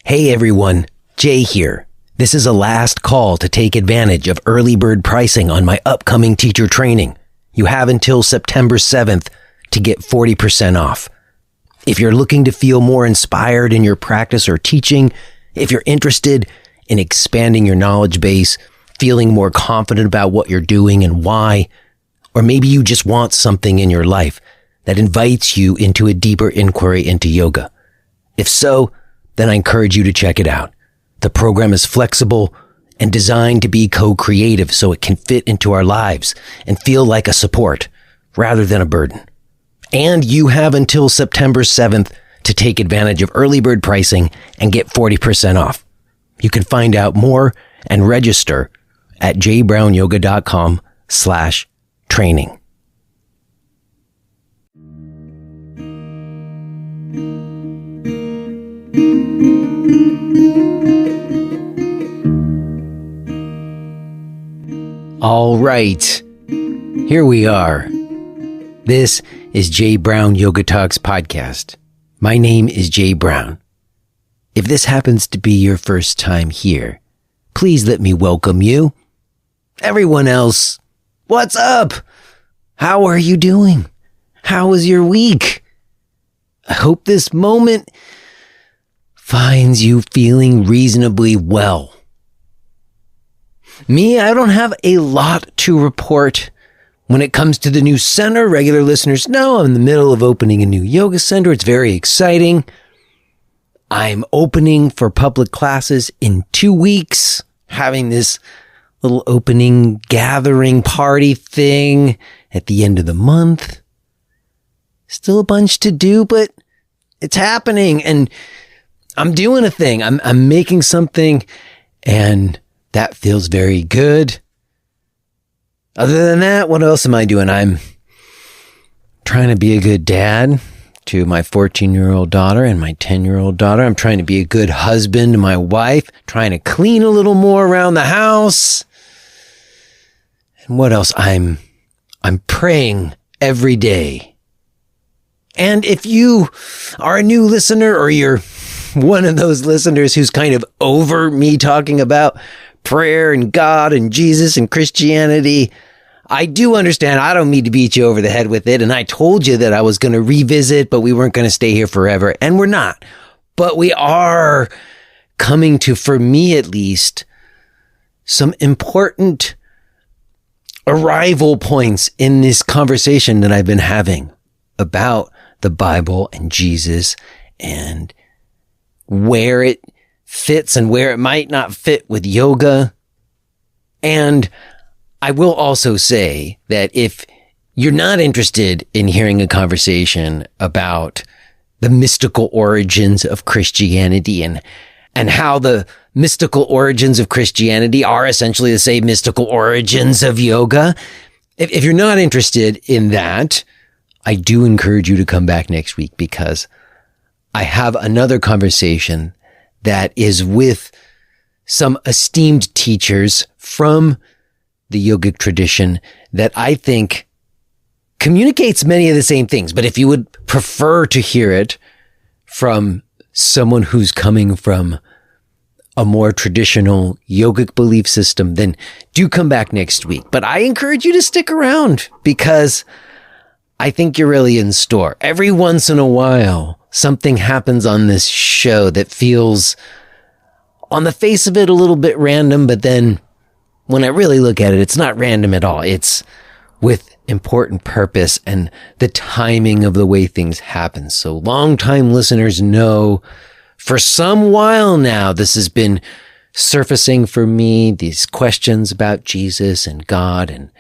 Hey everyone, Jay here. This is a last call to take advantage of early bird pricing on my upcoming teacher training. You have until September 7th to get 40% off. If you're looking to feel more inspired in your practice or teaching, if you're interested in expanding your knowledge base, feeling more confident about what you're doing and why, or maybe you just want something in your life that invites you into a deeper inquiry into yoga. If so, then I encourage you to check it out. The program is flexible and designed to be co-creative so it can fit into our lives and feel like a support rather than a burden. And you have until September 7th to take advantage of early bird pricing and get 40% off. You can find out more and register at jbrownyoga.com/training. All right, here we are. This is Jay Brown Yoga Talks podcast. My name is Jay Brown. If this happens to be your first time here, please let me welcome you. Everyone else, what's up? How are you doing? How was your week? I hope this moment finds you feeling reasonably well. Me, I don't have a lot to report when it comes to the new center. Regular listeners know I'm in the middle of opening a new yoga center. It's very exciting. I'm opening for public classes in 2 weeks, having this little opening gathering party thing at the end of the month. Still a bunch to do, but it's happening and I'm doing a thing. I'm making something and that feels very good. Other than that, what else am I doing? I'm trying to be a good dad to my 14-year-old daughter and my 10-year-old daughter. I'm trying to be a good husband to my wife, trying to clean a little more around the house. And what else? I'm praying every day. And if you are a new listener or you're one of those listeners who's kind of over me talking about prayer and God and Jesus and Christianity, I do understand. I don't mean to beat you over the head with it. And I told you that I was going to revisit, but we weren't going to stay here forever. And we're not. But we are coming to, for me at least, some important arrival points in this conversation that I've been having about the Bible and Jesus and where it fits and where it might not fit with yoga. And I will also say that if you're not interested in hearing a conversation about the mystical origins of Christianity and how the mystical origins of Christianity are essentially the same mystical origins of yoga, if you're not interested in that, I do encourage you to come back next week because I have another conversation that is with some esteemed teachers from the yogic tradition that I think communicates many of the same things. But if you would prefer to hear it from someone who's coming from a more traditional yogic belief system, then do come back next week. But I encourage you to stick around because I think you're really in store. Every once in a while, something happens on this show that feels on the face of it a little bit random, but then when I really look at it, it's not random at all. It's with important purpose and the timing of the way things happen. So longtime listeners know for some while now, this has been surfacing for me, these questions about Jesus and God and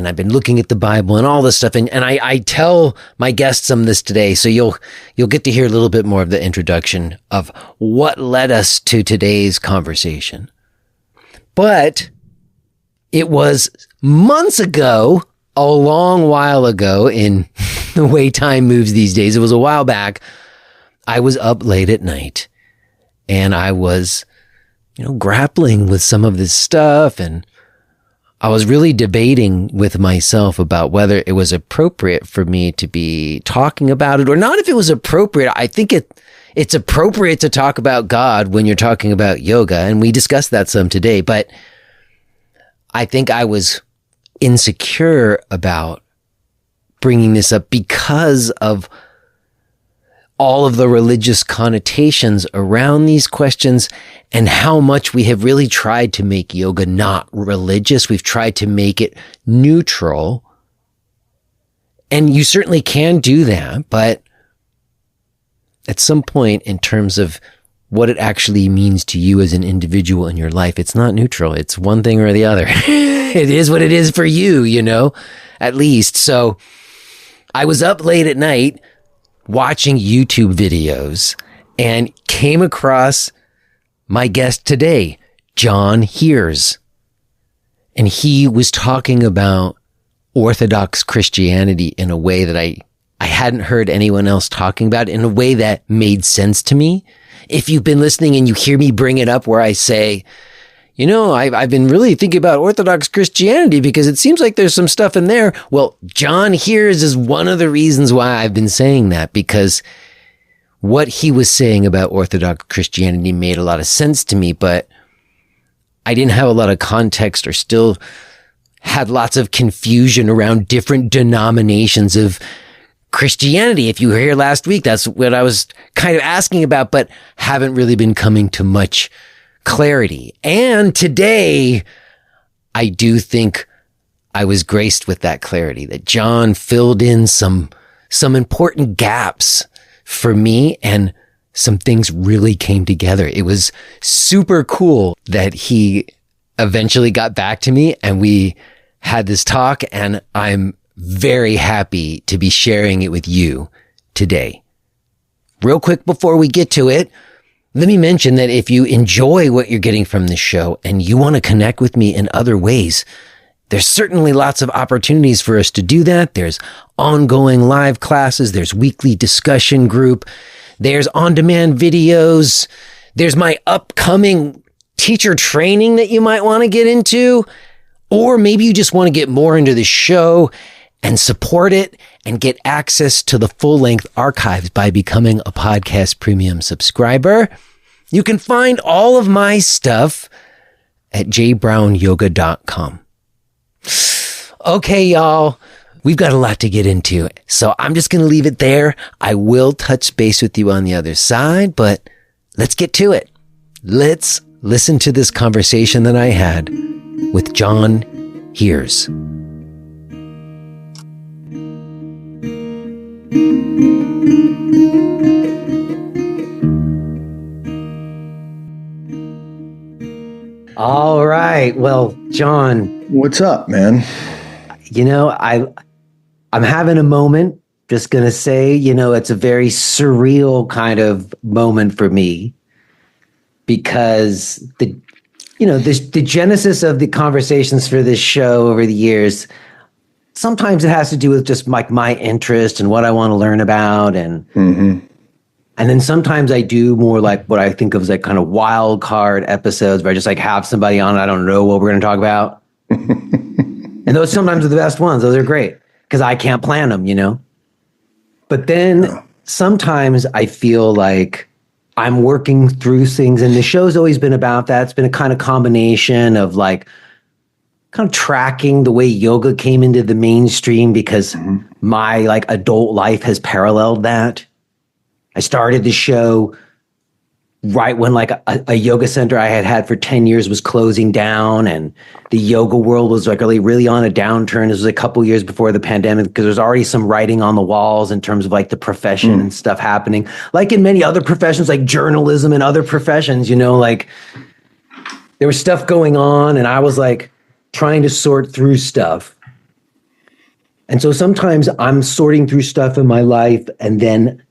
I've been looking at the Bible and all this stuff. And I tell my guests some of this today. So you'll get to hear a little bit more of the introduction of what led us to today's conversation. But it was months ago, a long while ago in the way time moves these days. It was a while back. I was up late at night and I was, grappling with some of this stuff and I was really debating with myself about whether it was appropriate for me to be talking about it or not. If it was appropriate, I think it's appropriate to talk about God when you're talking about yoga. And we discussed that some today, but I think I was insecure about bringing this up because of all of the religious connotations around these questions and how much we have really tried to make yoga not religious. We've tried to make it neutral. And you certainly can do that, but at some point in terms of what it actually means to you as an individual in your life, it's not neutral. It's one thing or the other. It is what it is for you, at least. So I was up late at night watching YouTube videos and came across my guest today, John Heers. And he was talking about Orthodox Christianity in a way that I hadn't heard anyone else talking about, in a way that made sense to me. If you've been listening and you hear me bring it up where I say, I've been really thinking about Orthodox Christianity because it seems like there's some stuff in there. Well, John Heers is one of the reasons why I've been saying that, because what he was saying about Orthodox Christianity made a lot of sense to me, but I didn't have a lot of context, or still had lots of confusion around different denominations of Christianity. If you were here last week, that's what I was kind of asking about, but haven't really been coming to much clarity. And today, I do think I was graced with that clarity, that John filled in some important gaps for me, and some things really came together. It was super cool that he eventually got back to me and we had this talk, and I'm very happy to be sharing it with you today. Real quick before we get to it, let me mention that if you enjoy what you're getting from this show and you want to connect with me in other ways, there's certainly lots of opportunities for us to do that. There's ongoing live classes. There's weekly discussion group. There's on-demand videos. There's my upcoming teacher training that you might want to get into. Or maybe you just want to get more into the show and support it and get access to the full-length archives by becoming a podcast premium subscriber. You can find all of my stuff at jbrownyoga.com. Okay, y'all, we've got a lot to get into, so I'm just going to leave it there. I will touch base with you on the other side, but let's get to it. Let's listen to this conversation that I had with John Heers. All right. Well, John. What's up, man? I'm having a moment. Just going to say, it's a very surreal kind of moment for me, because the genesis of the conversations for this show over the years, sometimes it has to do with just like my interest and what I want to learn about. And then sometimes I do more like what I think of as like kind of wild card episodes where I just like have somebody on, I don't know what we're going to talk about. And those sometimes are the best ones. Those are great because I can't plan them, But then sometimes I feel like I'm working through things, and the show's always been about that. It's been a kind of combination of like kind of tracking the way yoga came into the mainstream, because my like adult life has paralleled that. I started the show right when like a yoga center I had had for 10 years was closing down, and the yoga world was like really on a downturn. This was a couple years before the pandemic, because there's already some writing on the walls in terms of like the profession and stuff happening. Like in many other professions, like journalism and other professions, like there was stuff going on, and I was like trying to sort through stuff. And so sometimes I'm sorting through stuff in my life, and then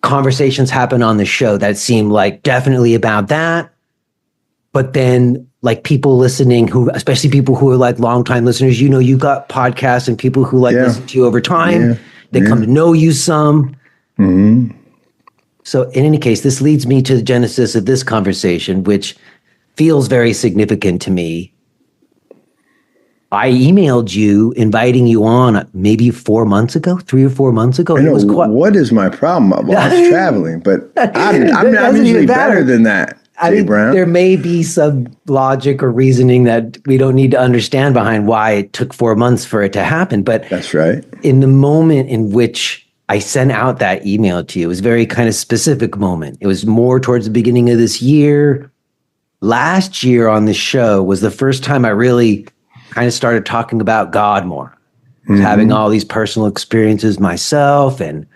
conversations happen on the show that seem like definitely about that. But then like people listening who, especially people who are like longtime listeners, you got podcasts and people who like listen to you over time, they come to know you some. So in any case, this leads me to the genesis of this conversation, which feels very significant to me. I emailed you inviting you on maybe 4 months ago, 3 or 4 months ago. I know, what is my problem? Well, I was traveling, but I'm usually better than that. I think there may be some logic or reasoning that we don't need to understand behind why it took 4 months for it to happen. But that's right. In the moment in which I sent out that email to you, it was a very kind of specific moment. It was more towards the beginning of this year. Last year on the show was the first time I really kind of started talking about God more. Having all these personal experiences myself and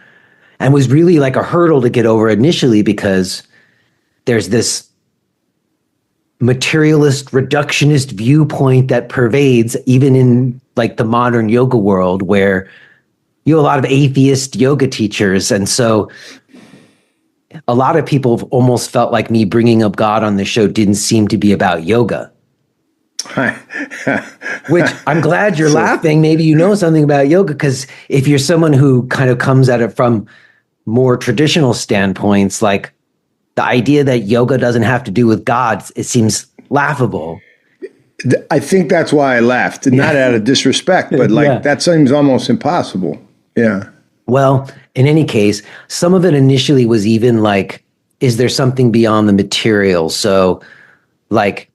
was really like a hurdle to get over initially because there's this materialist reductionist viewpoint that pervades even in like the modern yoga world where you have a lot of atheist yoga teachers. And so a lot of people have almost felt like me bringing up God on the show didn't seem to be about yoga. Which I'm glad you're laughing. Maybe you know something about yoga, because if you're someone who kind of comes at it from more traditional standpoints, like the idea that yoga doesn't have to do with God, it seems laughable. I think that's why I laughed, not out of disrespect, but like that seems almost impossible. Yeah. Well, in any case, some of it initially was even like, is there something beyond the material? So like,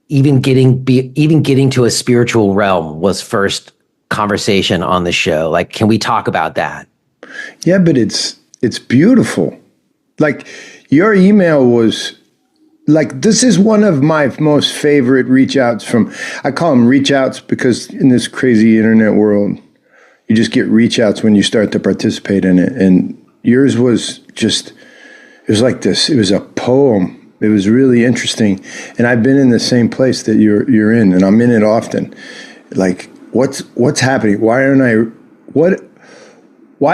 even getting to a spiritual realm was first conversation on the show. Like, can we talk about that? Yeah, but it's beautiful. Like your email was like, this is one of my most favorite reach outs from, I call them reach outs because in this crazy internet world, you just get reach outs when you start to participate in it. And yours was just, it was like this. It was a poem. It was really interesting, and I've been in the same place that you're in, and I'm in it often. Like, what's happening? Why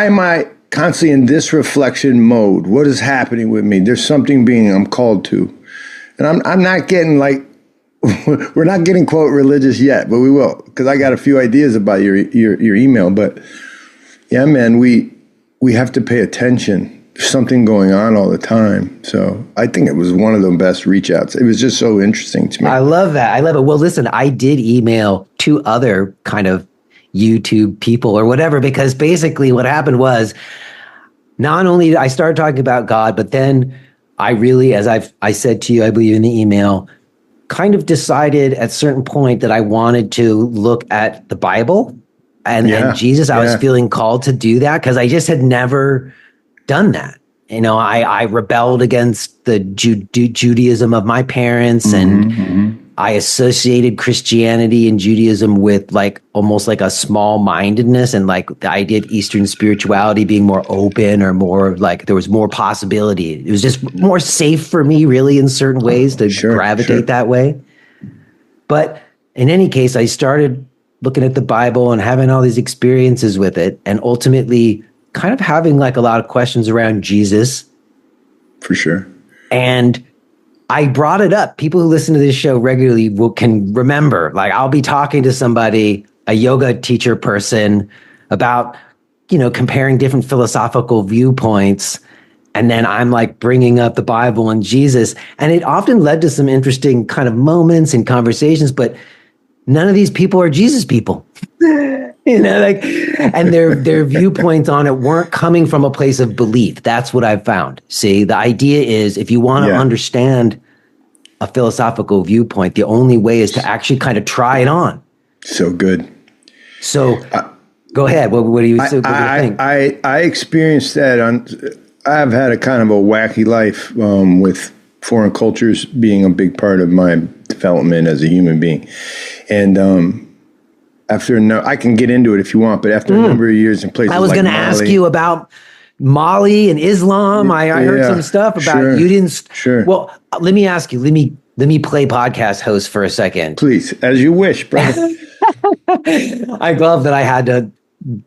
am I constantly in this reflection mode? What is happening with me? There's something I'm called to, and I'm not getting like we're not getting quote religious yet, but we will, because I got a few ideas about your email. But yeah, man, we have to pay attention. There's something going on all the time. So I think it was one of the best reach outs. It was just so interesting to me. I love that. I love it. Well, listen, I did email 2 other kind of YouTube people or whatever, because basically what happened was not only did I started talking about God, but then I really, as I said to you, I believe in the email, kind of decided at a certain point that I wanted to look at the Bible and Jesus. I was feeling called to do that because I just had never done that. You know, I rebelled against the Judaism of my parents, and I associated Christianity and Judaism with like almost like a small-mindedness and like the idea of Eastern spirituality being more open or more like there was more possibility. It was just more safe for me really in certain ways to gravitate that way. But in any case, I started looking at the Bible and having all these experiences with it, and ultimately kind of having like a lot of questions around Jesus. For sure. And I brought it up. People who listen to this show regularly can remember, like I'll be talking to somebody, a yoga teacher person, about, you know, comparing different philosophical viewpoints. And then I'm like bringing up the Bible and Jesus. And it often led to some interesting kind of moments and conversations, but none of these people are Jesus people. You know, like, and their viewpoints on it weren't coming from a place of belief. That's what I've found. See, the idea is if you want to understand a philosophical viewpoint, the only way is to actually kind of try it on. So good. So go ahead. What do you think? I experienced that I've had a kind of a wacky life with foreign cultures being a big part of my development as a human being. And I can get into it if you want, but after a number of years in places like Mali. I was going to ask you about Mali and Islam. I heard some stuff about you didn't. Sure. Well, let me ask you. Let me play podcast host for a second. Please, as you wish, brother. I love that I had to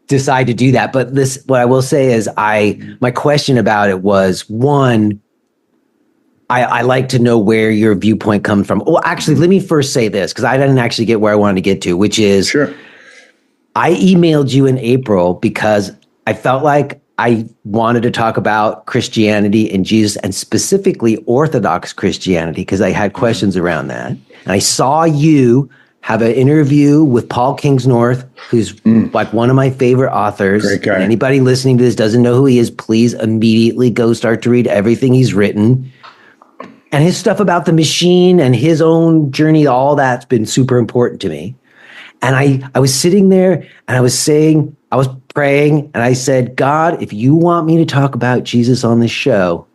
decide to do that. But what I will say is my question about it was, one, I like to know where your viewpoint comes from. Well, actually, let me first say this, because I didn't actually get where I wanted to get to, which is I emailed you in April because I felt like I wanted to talk about Christianity and Jesus, and specifically Orthodox Christianity, because I had questions around that. And I saw you have an interview with Paul Kingsnorth, who's like one of my favorite authors. Great guy. And anybody listening to this doesn't know who he is, please immediately go start to read everything he's written. And his stuff about the machine and his own journey, all that's been super important to me. And I was sitting there and I was praying, and I said, God, if you want me to talk about Jesus on this show,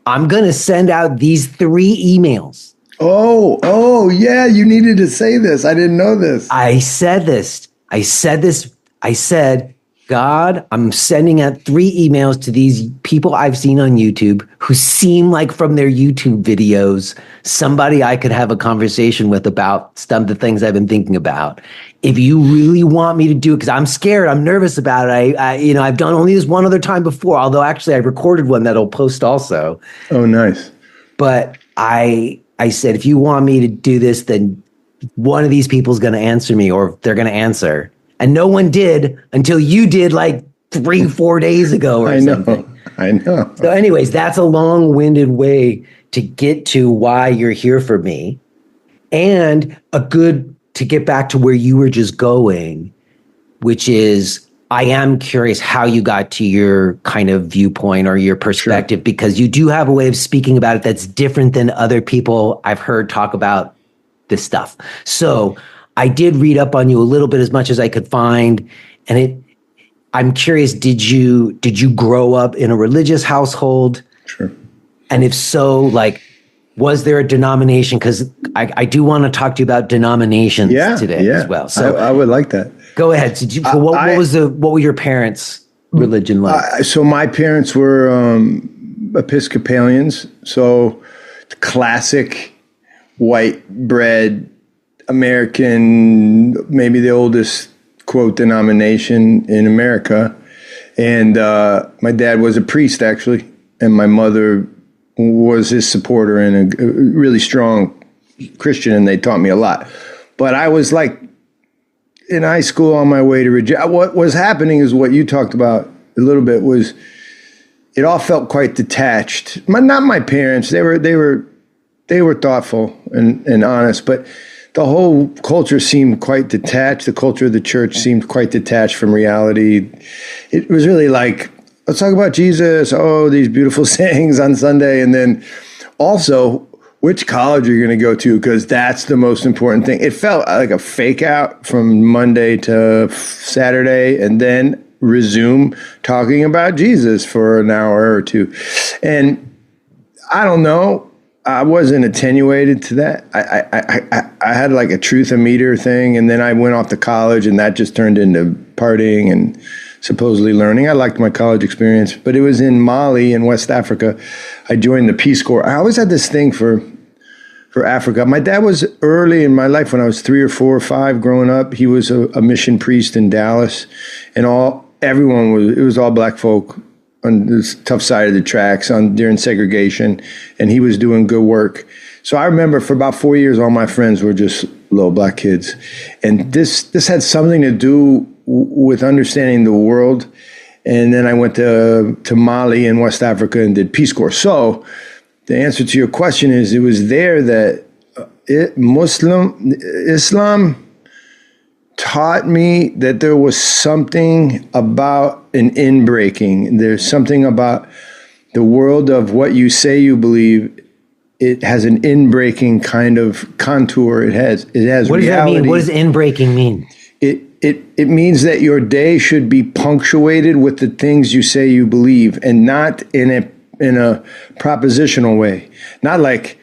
I'm going to send out these 3 emails. Oh, yeah, you needed to say this. I didn't know this. I said, God, I'm sending out 3 emails to these people I've seen on YouTube who seem like from their YouTube videos, somebody I could have a conversation with about some of the things I've been thinking about. If you really want me to do it, because I'm scared, I'm nervous about it. I've done only this one other time before, although actually I recorded one that'll post also. Oh, nice. But I said, if you want me to do this, then one of these people is going to answer me, or they're going to answer. And no one did until you did like 3-4 days ago or something. I know. So anyways, that's a long-winded way to get to why you're here for me, and to get back to where you were just going, which is, I am curious how you got to your kind of viewpoint or your perspective, because you do have a way of speaking about it that's different than other people I've heard talk about this stuff. So I did read up on you a little bit, as much as I could find. And I'm curious, did you grow up in a religious household? Sure. And if so, like, was there a denomination? Because I do want to talk to you about denominations today as well. So I would like that. Go ahead. What were your parents' religion like? So my parents were Episcopalians. So the classic white bread American, maybe the oldest, quote, denomination in America. And my dad was a priest, actually, and my mother was his supporter and a really strong Christian, and they taught me a lot. But I was like in high school on my way to what was happening is what you talked about a little bit, was it all felt quite detached. Not my parents. They were thoughtful and honest, but the whole culture seemed quite detached. The culture of the church seemed quite detached from reality. It was really like, let's talk about Jesus. Oh, these beautiful sayings on Sunday. And then also, which college are you going to go to? Because that's the most important thing. It felt like a fake out from Monday to Saturday, and then resume talking about Jesus for an hour or two. And I don't know. I wasn't attenuated to that. I had like a truth-o-meter thing, and then I went off to college, and that just turned into partying and supposedly learning. I liked my college experience, but it was in Mali in West Africa. I joined the Peace Corps. I always had this thing for Africa. My dad was early in my life when I was 3 or 4 or 5 growing up. He was a mission priest in Dallas, and it was all black folk on this tough side of the tracks during segregation, and he was doing good work. So I remember for about 4 years, all my friends were just little black kids. And this had something to do with understanding the world. And then I went to Mali in West Africa and did Peace Corps. So the answer to your question is, it was there that Islam taught me that there was something about an inbreaking. There's something about the world of what you say you believe. It has an inbreaking kind of contour. It has what does reality. That mean? What does inbreaking mean? It means that your day should be punctuated with the things you say you believe, and not in a propositional way. Not like,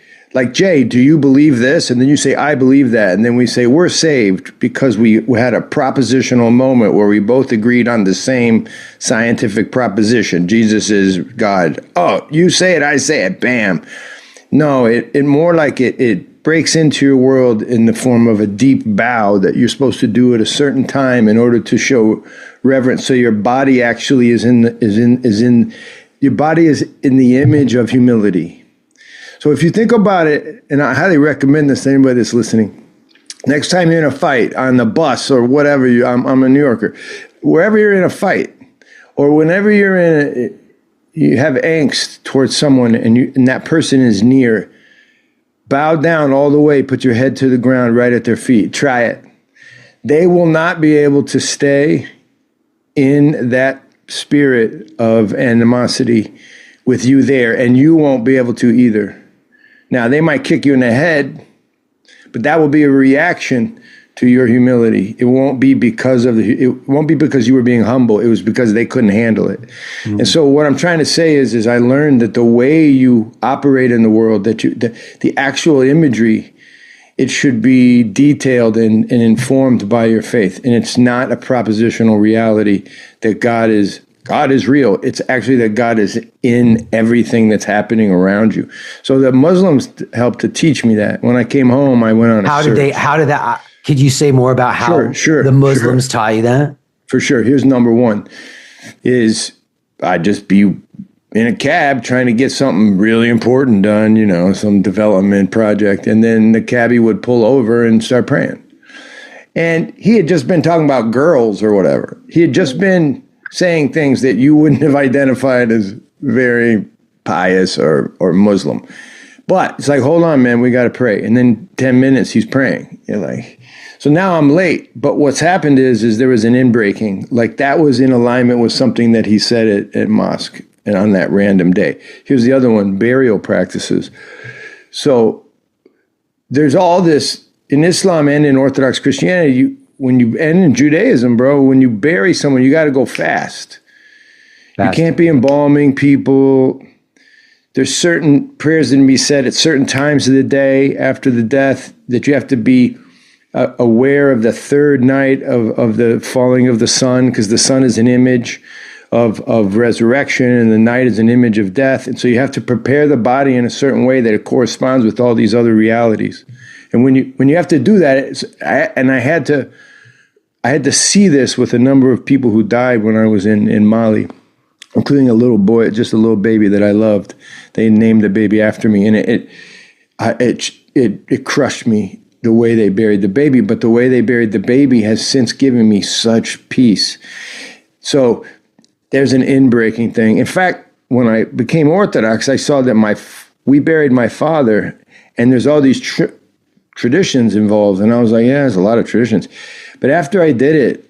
Jay, do you believe this? And then you say, I believe that. And then we say, we're saved because we had a propositional moment where we both agreed on the same scientific proposition. Jesus is God. Oh, you say it, I say it. Bam. No, it more like it breaks into your world in the form of a deep bow that you're supposed to do at a certain time in order to show reverence. So your body actually your body is in the image of humility. So if you think about it, and I highly recommend this to anybody that's listening, next time you're in a fight on the bus or whatever, I'm a New Yorker, wherever you're in a fight, or whenever you have angst towards someone and that person is near, bow down all the way, put your head to the ground right at their feet. Try it. They will not be able to stay in that spirit of animosity with you there, and you won't be able to either. Now, they might kick you in the head, but that will be a reaction to your humility. It won't be because you were being humble. It was because they couldn't handle it. Mm. And so what I'm trying to say is I learned that the way you operate in the world, that the actual imagery, it should be detailed and informed by your faith. And it's not a propositional reality that God is real. It's actually that God is in everything that's happening around you. So the Muslims helped to teach me that. When I came home, I went on a search. Could you say more about how the Muslims taught you that? For sure. Here's number one is I'd just be in a cab trying to get something really important done, some development project. And then the cabbie would pull over and start praying. And he had just been talking about girls or whatever. He had just been saying things that you wouldn't have identified as very pious or Muslim. But it's like, hold on, man, we got to pray. And then 10 minutes, he's praying. You're like, so now I'm late. But what's happened is there was an inbreaking. Like that was in alignment with something that he said at mosque and on that random day. Here's the other one, burial practices. So there's all this in Islam and in Orthodox Christianity, and in Judaism, bro, when you bury someone, you got to go fast. You can't be embalming people. There's certain prayers that can be said at certain times of the day after the death that you have to be aware of the third night of the falling of the sun, because the sun is an image of resurrection and the night is an image of death. And so you have to prepare the body in a certain way that it corresponds with all these other realities. And when you have to do that, I had to see this with a number of people who died when I was in Mali, including a little boy, just a little baby that I loved. They named the baby after me, and it crushed me the way they buried the baby. But the way they buried the baby has since given me such peace. So there's an inbreaking thing. In fact, when I became Orthodox, I saw that we buried my father, and there's all these traditions involved. And I was like, yeah, there's a lot of traditions. But after I did it,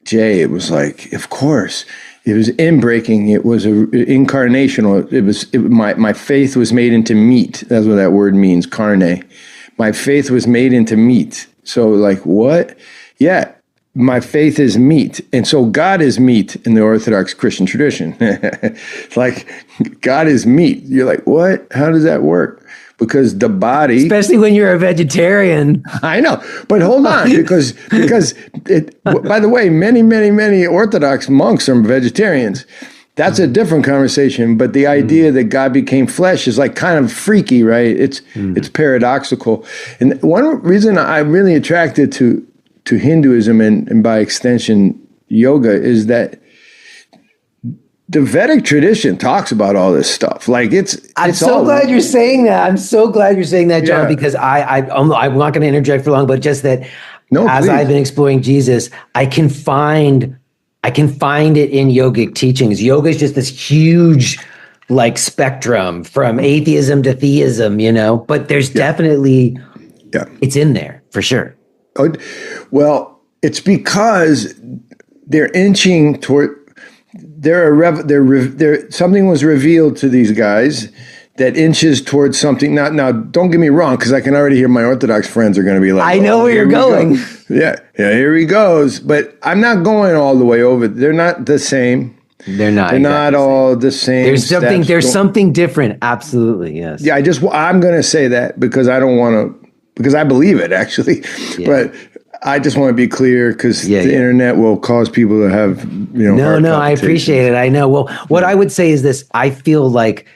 Jay, it was like, of course, it was inbreaking. It was incarnational. My faith was made into meat. That's what that word means, carne. My faith was made into meat. So like, what? Yeah, my faith is meat. And so God is meat in the Orthodox Christian tradition. Like, God is meat. You're like, what? How does that work? Because the body... Especially when you're a vegetarian. I know. But hold on, because by the way, many Orthodox monks are vegetarians. That's a different conversation. But the idea that God became flesh is like kind of freaky, right? It's paradoxical. And one reason I'm really attracted to Hinduism and by extension yoga is that the Vedic tradition talks about all this stuff. Like I'm so glad you're saying that. I'm so glad you're saying that, John, because I'm not going to interject for long, but just that as I've been exploring Jesus, I can find it in yogic teachings. Yoga is just this huge like spectrum from atheism to theism, but there's definitely, it's in there for sure. Oh, well, it's because they're inching toward, something was revealed to these guys that inches towards something. Now, don't get me wrong, because I can already hear my Orthodox friends are going to be like, I know where you're going. Yeah, here he goes. But I'm not going all the way over. They're not the same. They're not. They're not all the same. There's something different. Absolutely, yes. Yeah, I'm going to say that because I don't want to, because I believe it actually. Yeah. But I just want to be clear because the internet will cause people to have, No, I appreciate it. I know. Well, what I would say is this: I feel like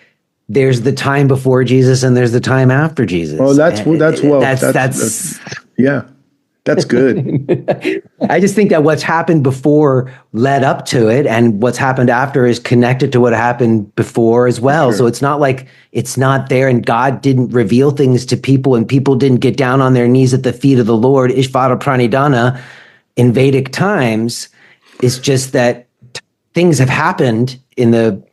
there's the time before Jesus and there's the time after Jesus. Oh, that's good. I just think that what's happened before led up to it, and what's happened after is connected to what happened before as well. Sure. So it's not like it's not there, and God didn't reveal things to people, and people didn't get down on their knees at the feet of the Lord, Ishvara Pranidhana, in Vedic times. It's just that things have happened in the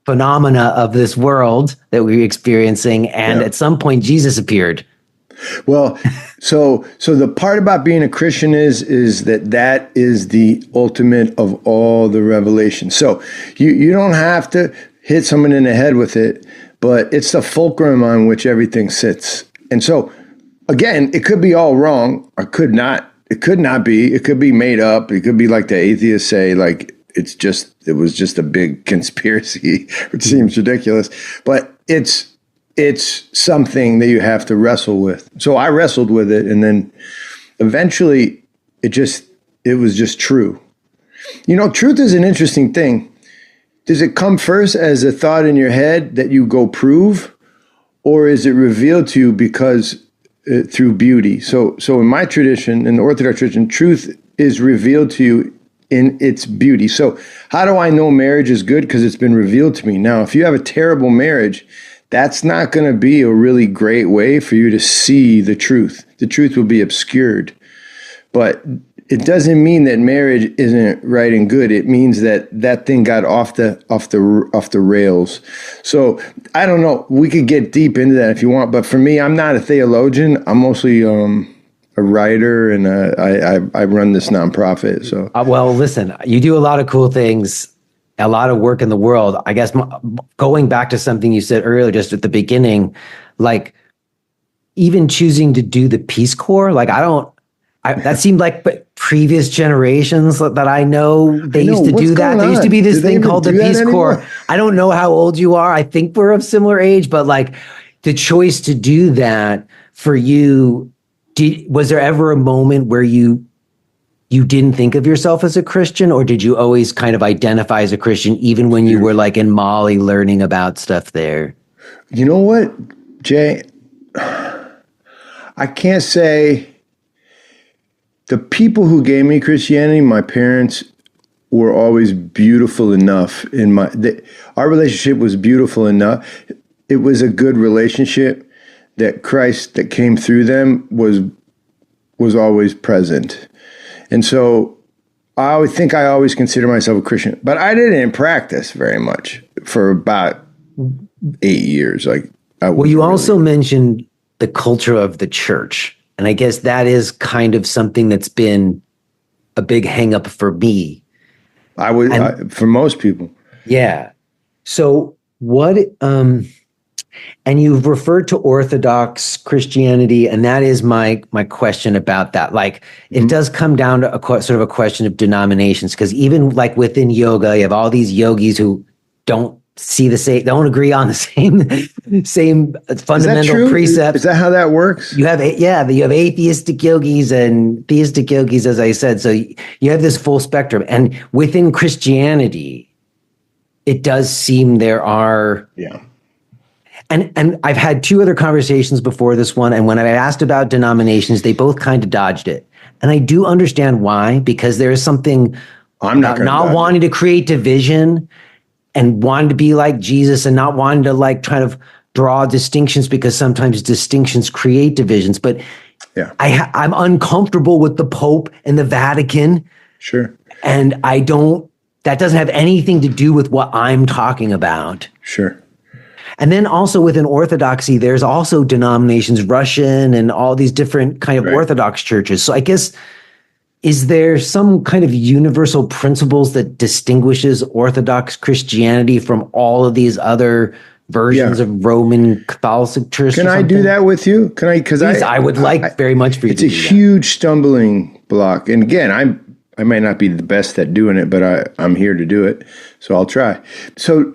phenomena of this world that we're experiencing. And at some point, Jesus appeared. Well, so the part about being a Christian is that is the ultimate of all the revelation. So you don't have to hit someone in the head with it, but it's the fulcrum on which everything sits. And so, again, it could be all wrong, or could not. It could not be. It could be made up. It could be like the atheists say, like it was just a big conspiracy, which seems ridiculous. But it's something that you have to wrestle with. So I wrestled with it, and then eventually it was just true. You know, truth is an interesting thing. Does it come first as a thought in your head that you go prove, or is it revealed to you because through beauty? So in my tradition, in the Orthodox tradition, truth is revealed to you in its beauty. So how do I know marriage is good? Because it's been revealed to me. Now, if you have a terrible marriage, that's not going to be a really great way for you to see the truth. The truth will be obscured. But it doesn't mean that marriage isn't right and good. It means that thing got off the rails. So I don't know. We could get deep into that if you want. But for me, I'm not a theologian. I'm mostly a writer, and I run this nonprofit. So well, listen, you do a lot of cool things. A lot of work in the world. I guess going back to something you said earlier, just at the beginning, like even choosing to do the Peace Corps, like that seemed like previous generations that I know, they used to do that. There used to be this thing called the Peace Corps. I don't know how old you are. I think we're of similar age, but like the choice to do that for you, was there ever a moment where you didn't think of yourself as a Christian, or did you always kind of identify as a Christian, even when you were like in Mali learning about stuff there? You know what, Jay? I can't say. The people who gave me Christianity, my parents, were always beautiful enough. Our relationship was beautiful enough. It was a good relationship that Christ that came through them was always present. And so I always consider myself a Christian, but I didn't practice very much for about 8 years. Well, you also mentioned the culture of the church. And I guess that is kind of something that's been a big hang up for me. For most people. Yeah. So what, and you've referred to Orthodox Christianity, and that is my question about that. Like, it does come down to sort of a question of denominations, because even like within yoga, you have all these yogis who don't agree on the same fundamental precepts. Is that how that works? You have atheistic yogis and theistic yogis, as I said. So you have this full spectrum, and within Christianity, it does seem there are. Yeah. And I've had two other conversations before this one, and when I asked about denominations, they both kind of dodged it. And I do understand why, because there is something not wanting to create division and wanting to be like Jesus, and not wanting to like try to draw distinctions, because sometimes distinctions create divisions. But yeah, I'm uncomfortable with the Pope and the Vatican. Sure. And that doesn't have anything to do with what I'm talking about. Sure. And then also within Orthodoxy, there's also denominations, Russian and all these different kind of Orthodox churches. So I guess, is there some kind of universal principles that distinguishes Orthodox Christianity from all of these other versions of Roman Catholic Church? Can I do that with you? Can I? Because I would like very much for you to do that. It's a huge stumbling block. And again, I might not be the best at doing it, but I'm here to do it. So I'll try. So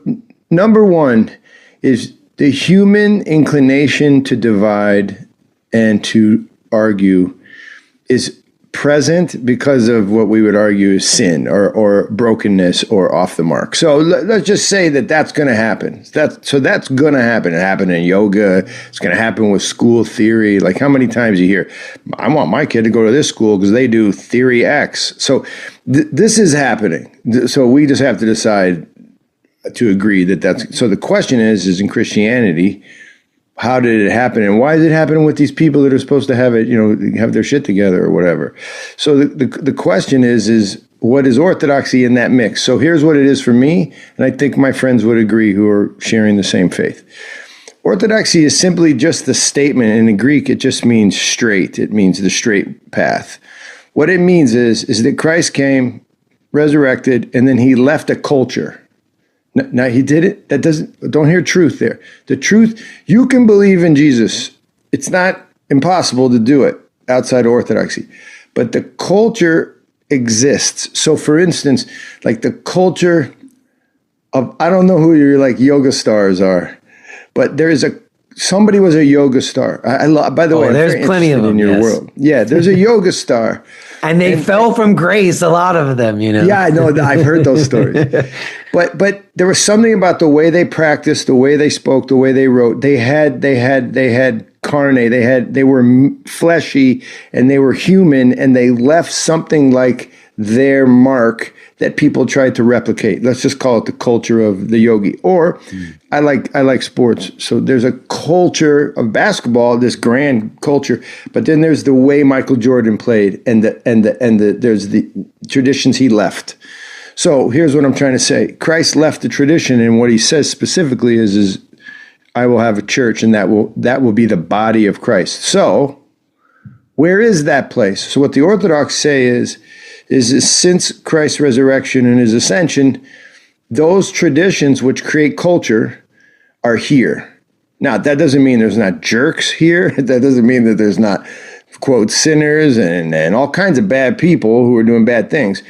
number one is the human inclination to divide and to argue is present because of what we would argue is sin or brokenness or off the mark. So let's just say that's going to happen. That's going to happen. It happened in yoga. It's going to happen with school theory. Like, how many times you hear, I want my kid to go to this school because they do theory X. So this is happening. So we just have to decide to agree that's. So the question is in Christianity, how did it happen, and why is it happening with these people that are supposed to have it, have their shit together or whatever? So the question is what is orthodoxy in that mix. So here's what it is for me, and I think my friends would agree who are sharing the same faith. Orthodoxy is simply just the statement. In the Greek, it just means straight. It means the straight path. What it means is that Christ came, resurrected, and then he left a culture. Now he did it. Don't hear truth there. The truth, you can believe in Jesus. It's not impossible to do it outside of orthodoxy. But the culture exists. So for instance, like the culture of, I don't know who your like yoga stars are, but there is somebody was a yoga star. By the way, there's plenty of them in your world. Yeah, there's a yoga star. And they fell from grace, a lot of them, you know. Yeah, I know. I've heard those stories. But there was something about the way they practiced, the way they spoke, the way they wrote. They had carne. They were fleshy and they were human, and they left something like their mark that people tried to replicate. Let's just call it the culture of the yogi. Or I like sports. So there's a culture of basketball, this grand culture, but then there's the way Michael Jordan played and there's the traditions he left. So here's what I'm trying to say. Christ left the tradition, and what he says specifically is I will have a church, and that will be the body of Christ. So where is that place? So what the Orthodox say is since Christ's resurrection and his ascension, those traditions which create culture are here. Now, that doesn't mean there's not jerks here. That doesn't mean that there's not, quote, sinners and all kinds of bad people who are doing bad things.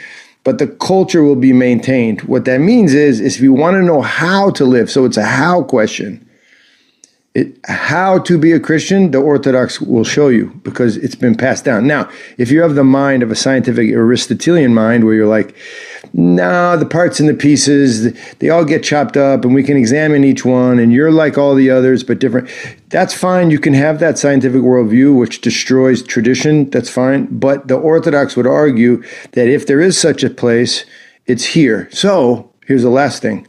But the culture will be maintained. What that means is if you want to know how to live, so it's a how question. How to be a Christian, the Orthodox will show you because it's been passed down. Now, if you have the mind of a scientific Aristotelian mind where you're like, no, the parts and the pieces, they all get chopped up and we can examine each one and you're like all the others but different, that's fine. You can have that scientific worldview which destroys tradition. That's fine. But the Orthodox would argue that if there is such a place, it's here. So here's the last thing.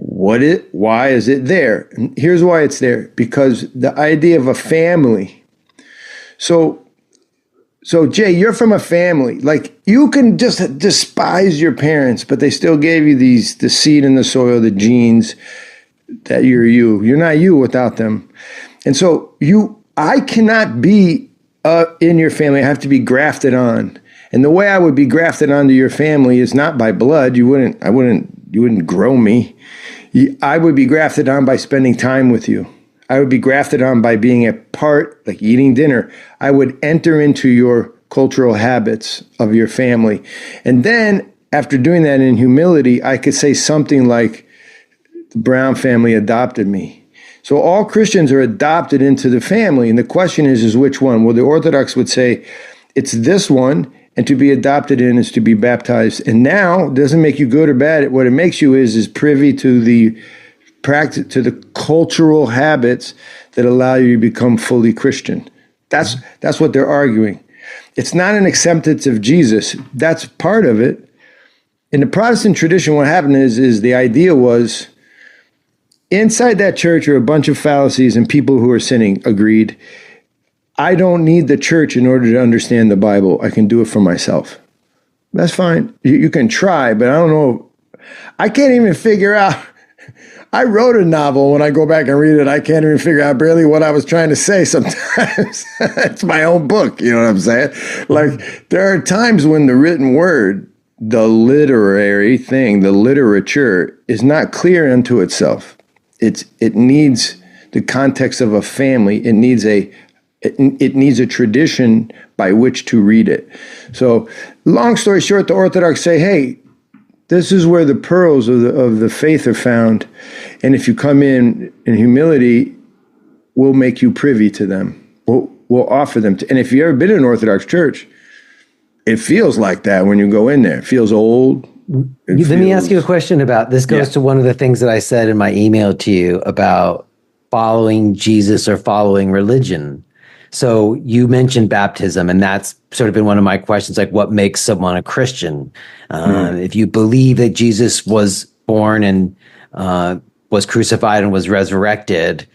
Why is it there? And here's why it's there. Because the idea of a family. So Jay, you're from a family. Like, you can just despise your parents, but they still gave you the seed in the soil, the genes that you're you. You're not you without them. And so I cannot be in your family. I have to be grafted on. And the way I would be grafted onto your family is not by blood. You wouldn't grow me. I would be grafted on by spending time with you. I would be grafted on by being a part, like eating dinner. I would enter into your cultural habits of your family. And then after doing that in humility, I could say something like, the Brown family adopted me. So all Christians are adopted into the family. And the question is which one? Well, the Orthodox would say it's this one. And to be adopted in is to be baptized. And now it doesn't make you good or bad. What it makes you is privy to the practice, to the cultural habits that allow you to become fully Christian. That's what they're arguing. It's not an acceptance of Jesus. That's part of it. In the Protestant tradition, what happened is the idea was inside that church are a bunch of fallacies and people who are sinning. Agreed. I don't need the church in order to understand the Bible. I can do it for myself. That's fine. You can try, but I don't know. I can't even figure out. I wrote a novel. When I go back and read it, I can't even figure out barely what I was trying to say sometimes. It's my own book. You know what I'm saying? Like, there are times when the written word, the literary thing, the literature, is not clear unto itself. It needs the context of a family. It needs a tradition by which to read it. So, long story short, the Orthodox say, hey, this is where the pearls of the faith are found. And if you come in humility, we'll make you privy to them. We'll offer them. And if you've ever been in an Orthodox church, it feels like that when you go in there. It feels old. Let me ask you a question about this. Goes to one of the things that I said in my email to you about following Jesus or following religion. So you mentioned baptism, and that's sort of been one of my questions, like what makes someone a Christian? If you believe that Jesus was born and was crucified and was resurrected,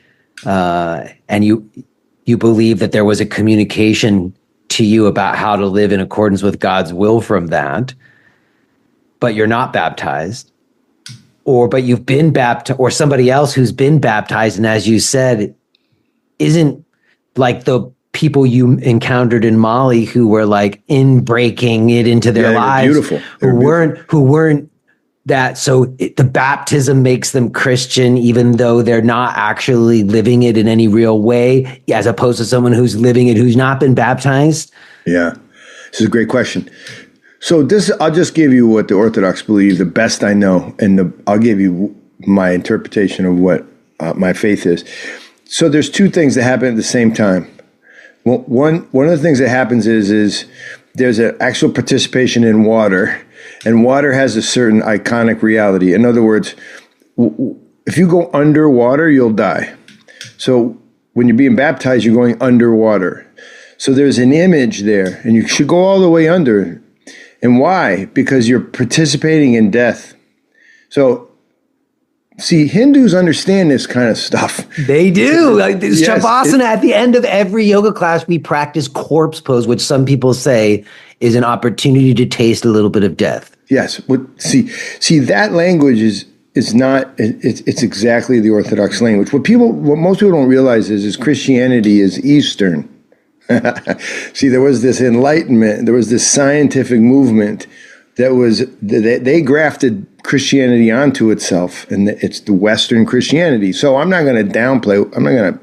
and you believe that there was a communication to you about how to live in accordance with God's will from that, but you're not baptized, but you've been baptized, or somebody else who's been baptized, and as you said, isn't like the people you encountered in Mali who were like breaking it into their lives, beautiful. Who weren't that. So the baptism makes them Christian, even though they're not actually living it in any real way, as opposed to someone who's living it, who's not been baptized. Yeah, this is a great question. So I'll just give you what the Orthodox believe, the best I know, and I'll give you my interpretation of what my faith is. So there's two things that happen at the same time. Well, one of the things that happens is there's an actual participation in water, and water has a certain iconic reality. In other words, if you go underwater, you'll die. So when you're being baptized, you're going underwater. So there's an image there, and you should go all the way under. And why? Because you're participating in death. So, see, Hindus understand this kind of stuff. They do. Like this Shavasana, at the end of every yoga class, we practice corpse pose, which some people say is an opportunity to taste a little bit of death. Yes. See, that language is not. It's exactly the Orthodox language. What most people don't realize is Christianity is Eastern. See, there was this enlightenment, there was this scientific movement they grafted Christianity onto itself, and it's the Western Christianity. So I'm not going to downplay, I'm not going to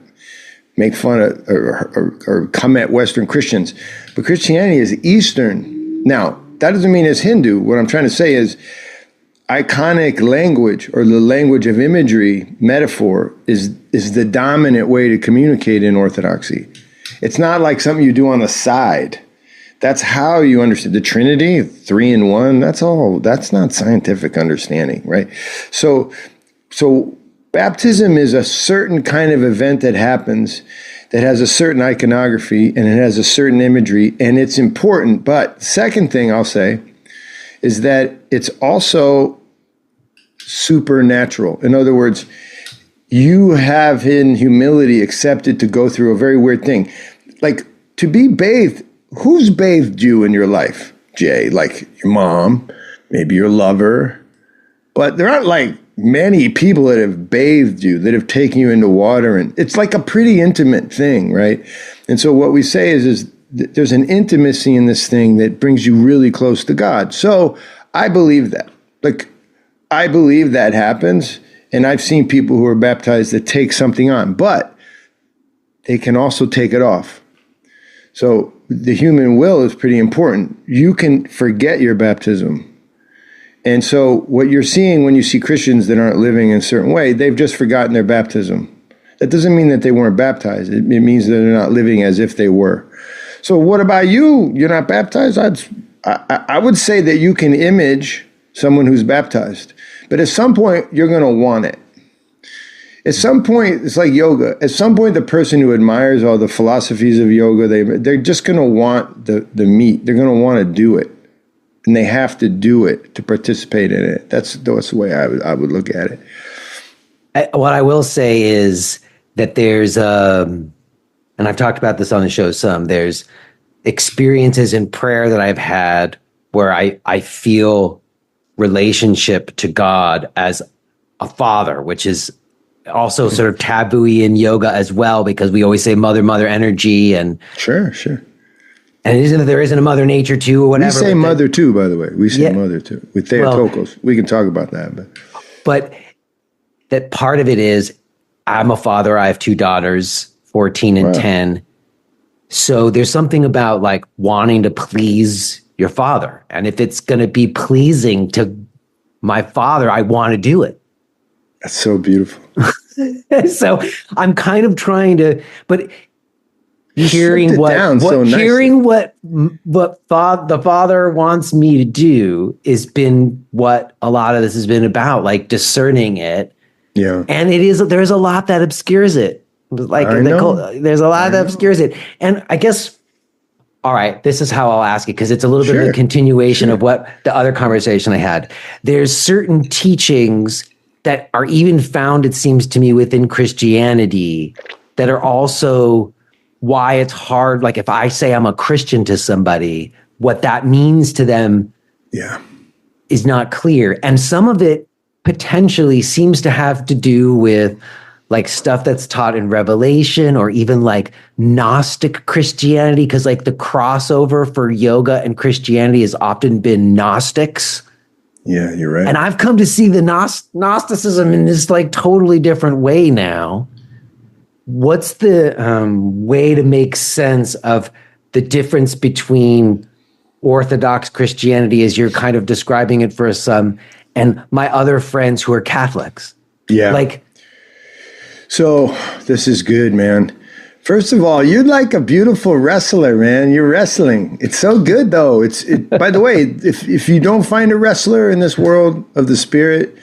make fun of or come at Western Christians, but Christianity is Eastern. Now, that doesn't mean it's Hindu. What I'm trying to say is iconic language, or the language of imagery, metaphor, is the dominant way to communicate in Orthodoxy. It's not like something you do on the side. That's how you understand the Trinity, 3 in 1. That's all. That's not scientific understanding, right? So baptism is a certain kind of event that happens that has a certain iconography and it has a certain imagery, and it's important. But second thing I'll say is that it's also supernatural. In other words, you have in humility accepted to go through a very weird thing. Like to be bathed, who's bathed you in your life, Jay? Like your mom, maybe your lover, but there aren't like many people that have bathed you, that have taken you into water, and it's like a pretty intimate thing, right? And so what we say is there's an intimacy in this thing that brings you really close to God. So I believe that. Like I believe that happens, and I've seen people who are baptized that take something on, but they can also take it off. So the human will is pretty important. You can forget your baptism. And so what you're seeing when you see Christians that aren't living in a certain way, they've just forgotten their baptism. That doesn't mean that they weren't baptized. It means that they're not living as if they were. So what about you? You're not baptized? I would say that you can image someone who's baptized. But at some point, you're going to want it. At some point, it's like yoga. At some point, the person who admires all the philosophies of yoga, they're just going to want the meat. They're going to want to do it. And they have to do it to participate in it. That's the way I would look at it. What I will say is that there's, and I've talked about this on the show some, there's experiences in prayer that I've had where I feel relationship to God as a father, which is also sort of taboo in yoga as well, because we always say mother energy, and sure. And there isn't a mother nature too, or whatever. We say mother too, by the way. We say mother too with Theotokos. We can talk about that, but that part of it is I'm a father. I have 2 daughters, 14 and 10. So there's something about like wanting to please your father, and if it's going to be pleasing to my father, I want to do it. That's so beautiful. So I'm kind of trying to, but hearing what the father wants me to do has been what a lot of this has been about, like discerning it. Yeah. And there's a lot that obscures it. Like there's a lot that obscures it. And I guess, all right, this is how I'll ask it, because it's a little bit of a continuation of what the other conversation I had. There's certain teachings that are even found, it seems to me, within Christianity that are also why it's hard. Like if I say I'm a Christian to somebody, what that means to them is not clear. And some of it potentially seems to have to do with like stuff that's taught in Revelation, or even like Gnostic Christianity, because like the crossover for yoga and Christianity has often been Gnostics. Yeah, you're right. And I've come to see the Gnosticism in this like totally different way now. What's the way to make sense of the difference between Orthodox Christianity, as you're kind of describing it for some, and my other friends who are Catholics? Yeah. Like, so this is good, man. First of all, you're like a beautiful wrestler, man. You're wrestling. It's so good, though. By the way, if you don't find a wrestler in this world of the spirit,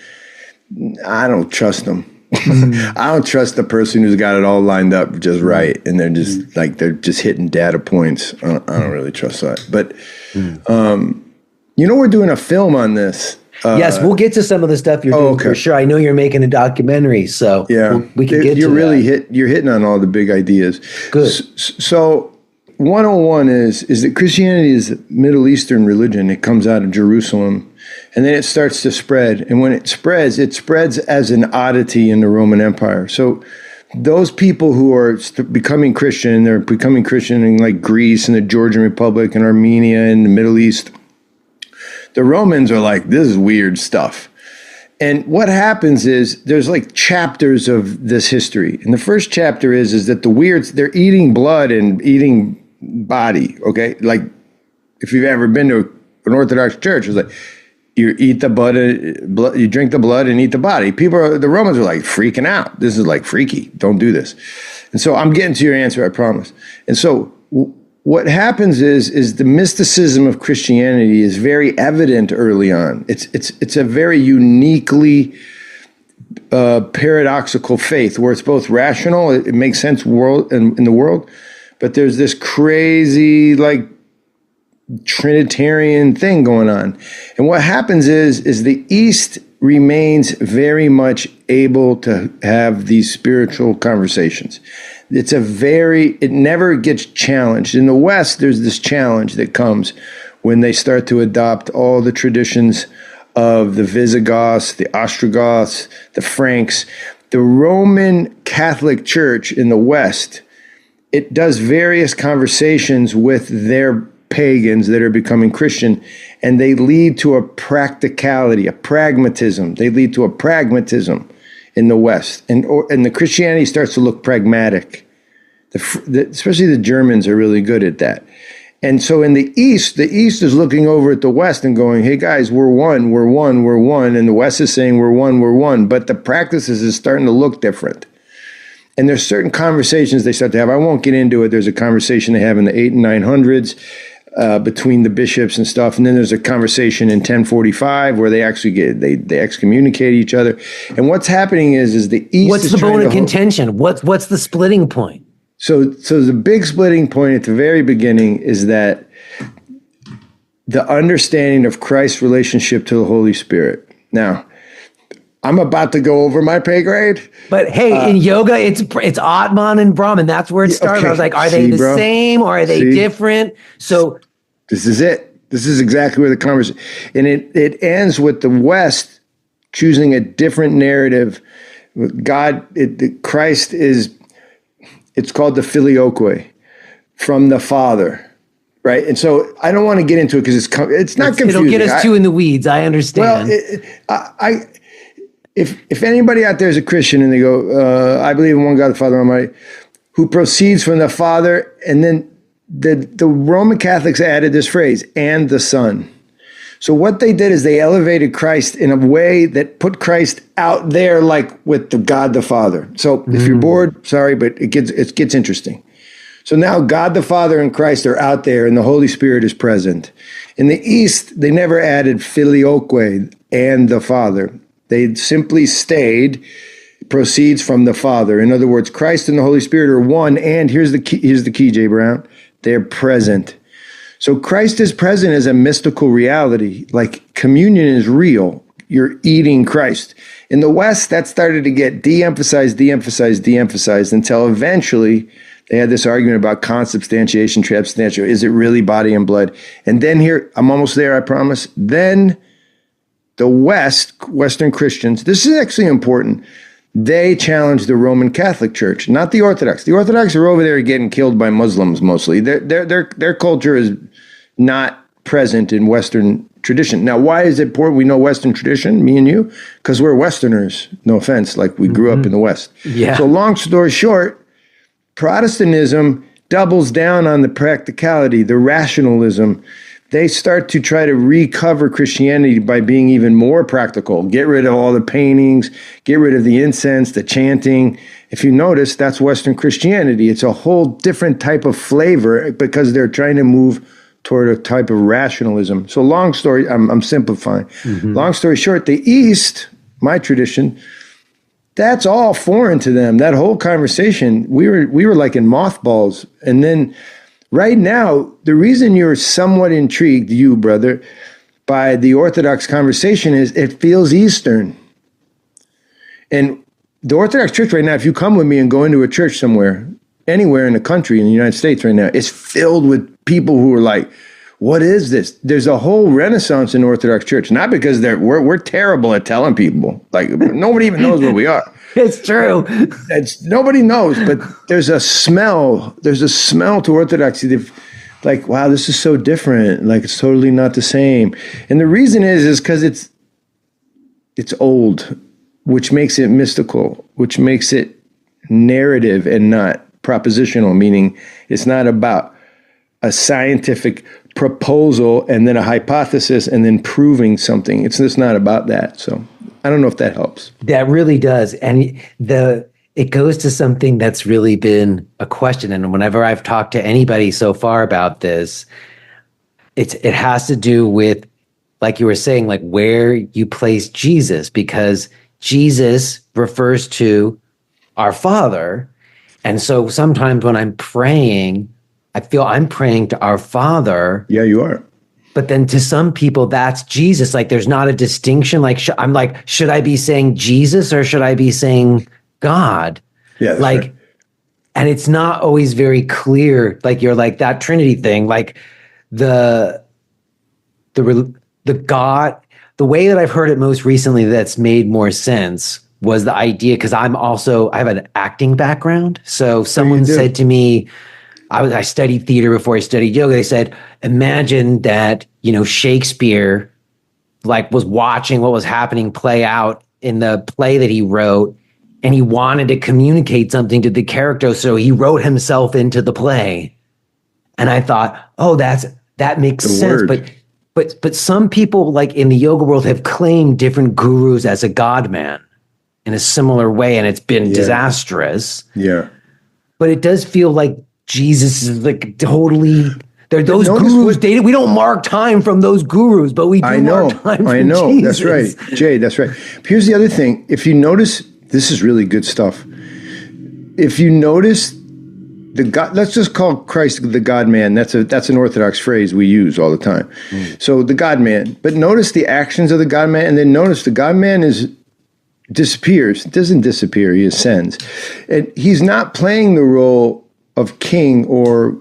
I don't trust them. I don't trust the person who's got it all lined up just right, and they're just hitting data points. I don't really trust that. But we're doing a film on this. Yes, we'll get to some of the stuff you're doing for sure. I know you're making a documentary, so we can get to that. You're hitting on all the big ideas. Good. So 101 is that Christianity is a Middle Eastern religion. It comes out of Jerusalem, and then it starts to spread. And when it spreads as an oddity in the Roman Empire. So those people who are becoming Christian, they're becoming Christian in like Greece and the Georgian Republic and Armenia and the Middle East. The Romans are like, this is weird stuff. And what happens is there's like chapters of this history. And the first chapter is that the weirds, they're eating blood and eating body, okay? Like if you've ever been to an Orthodox church, it's like you eat the blood, you drink the blood and eat the body. The Romans are like freaking out. This is like freaky. Don't do this. And so I'm getting to your answer, I promise. And so what happens is the mysticism of Christianity is very evident early on. It's a very uniquely paradoxical faith where it's both rational, it makes sense in the world, but there's this crazy like Trinitarian thing going on. And what happens is the East remains very much able to have these spiritual conversations. It never gets challenged. In the West, there's this challenge that comes when they start to adopt all the traditions of the Visigoths, the Ostrogoths, the Franks. The Roman Catholic Church in the West, it does various conversations with their pagans that are becoming Christian, and they lead to a practicality, a pragmatism. They lead to a pragmatism in the West, and the Christianity starts to look pragmatic. Especially the Germans are really good at that. And so in the East is looking over at the West and going, hey guys, we're one. And the West is saying we're one. But the practices is starting to look different. And there's certain conversations they start to have. I won't get into it. There's a conversation they have in the 800s and 900s between the bishops and stuff. And then there's a conversation in 1045 where they actually they excommunicate each other. And what's happening is the East What's is the bone of trying to contention? What's the splitting point? So the big splitting point at the very beginning is that the understanding of Christ's relationship to the Holy Spirit. Now, I'm about to go over my pay grade. But hey, in yoga, it's Atman and Brahman. That's where it started. Okay. I was like, are they the same or are they different? So this is it. This is exactly where the conversation, and it ends with the West choosing a different narrative. Christ is, it's called the filioque, from the Father. Right. And so I don't want to get into it because it's not confusing. It'll get us too in the weeds. I understand. Well, if anybody out there is a Christian and they go, I believe in one God, the Father Almighty, who proceeds from the Father, and then the Roman Catholics added this phrase, and the Son. So what they did is they elevated Christ in a way that put Christ out there like with the God the Father. So if you're bored, sorry, but it gets interesting. So now God the Father and Christ are out there and the Holy Spirit is present. In the East, they never added filioque and the Father. They simply stayed, proceeds from the Father. In other words, Christ and the Holy Spirit are one, and here's the key, Jay Brown, they're present. So Christ is present as a mystical reality, like communion is real. You're eating Christ. In the West, that started to get de-emphasized until eventually they had this argument about consubstantiation, transubstantiation. Is it really body and blood? And then here, I'm almost there, I promise. Then the Western Christians, this is actually important. They challenge the Roman Catholic Church, not the Orthodox. The Orthodox are over there getting killed by Muslims mostly. Their culture is not present in Western tradition. Now, why is it important we know Western tradition, me and you? Because we're Westerners, no offense, like we grew up in the West. Yeah. So long story short, Protestantism doubles down on the practicality, the rationalism. They start to try to recover Christianity by being even more practical. Get rid of all the paintings, get rid of the incense, the chanting. If you notice, that's Western Christianity. It's a whole different type of flavor because they're trying to move toward a type of rationalism. So long story, I'm simplifying. Long story short, the East, my tradition, that's all foreign to them. That whole conversation, we were like in mothballs. And then right now, the reason you're somewhat intrigued, you brother, by the Orthodox conversation is it feels Eastern. And the Orthodox Church right now, if you come with me and go into a church somewhere, anywhere in the country, in the United States right now, it's filled with people who are like, what is this? There's a whole renaissance in Orthodox Church, not because we're terrible at telling people. Like nobody even knows where we are. It's true. Nobody knows, but there's a smell. There's a smell to Orthodoxy that, like, wow, this is so different. Like it's totally not the same. And the reason is because it's old, which makes it mystical, which makes it narrative and not propositional, meaning it's not about a scientific proposal and then a hypothesis and then proving something. It's just not about that. So I don't know if that helps. That really does. And it goes to something that's really been a question. And whenever I've talked to anybody so far about this, it has to do with, like you were saying, like where you place Jesus, because Jesus refers to our Father. And so sometimes when I'm praying, I feel I'm praying to our Father. Yeah, you are. But then to some people, that's Jesus. Like there's not a distinction. Like I'm like, should I be saying Jesus or should I be saying God? Yeah, that's like, right. And it's not always very clear. Like you're like that Trinity thing. Like the God, the way that I've heard it most recently that's made more sense was the idea, because I have an acting background. So someone said to me, I studied theater before I studied yoga. They said, imagine that, Shakespeare like was watching what was happening play out in the play that he wrote, and he wanted to communicate something to the character. So he wrote himself into the play. And I thought, oh, that makes sense. Word. But some people like in the yoga world have claimed different gurus as a God man in a similar way. And it's been disastrous. Yeah. But it does feel like Jesus is like totally, they're those gurus. We don't mark time from those gurus, but we do mark time from Jesus. That's right. Jay, that's right. Here's the other thing. If you notice, this is really good stuff. If you notice the God, let's just call Christ the God-man. That's an Orthodox phrase we use all the time. So the God-man. But notice the actions of the God-man, and then notice the God-man disappears. It doesn't disappear. He ascends. And he's not playing the role of king or,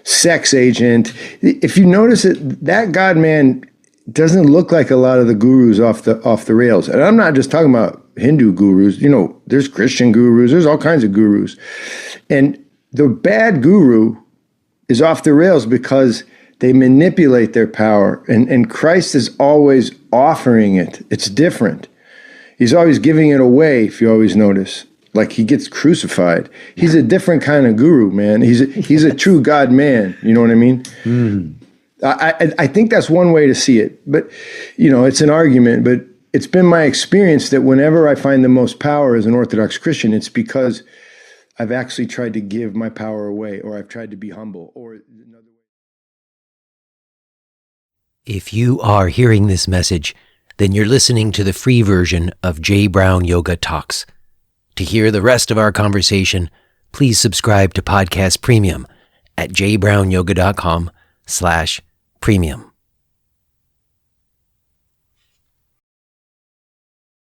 sex agent. If you notice it, that God-man doesn't look like a lot of the gurus off the rails. And I'm not just talking about Hindu gurus. There's Christian gurus. There's all kinds of gurus. And the bad guru is off the rails because they manipulate their power. And Christ is always offering it. It's different. He's always giving it away, if you always notice. Like he gets crucified. He's a different kind of guru, man. He's a true God man. You know what I mean? I think that's one way to see it. But, it's an argument. But it's been my experience that whenever I find the most power as an Orthodox Christian, it's because I've actually tried to give my power away, or I've tried to be humble, or another way. If you are hearing this message, then you're listening to the free version of J. Brown Yoga Talks. To hear the rest of our conversation, please subscribe to Podcast Premium at jbrownyoga.com/premium.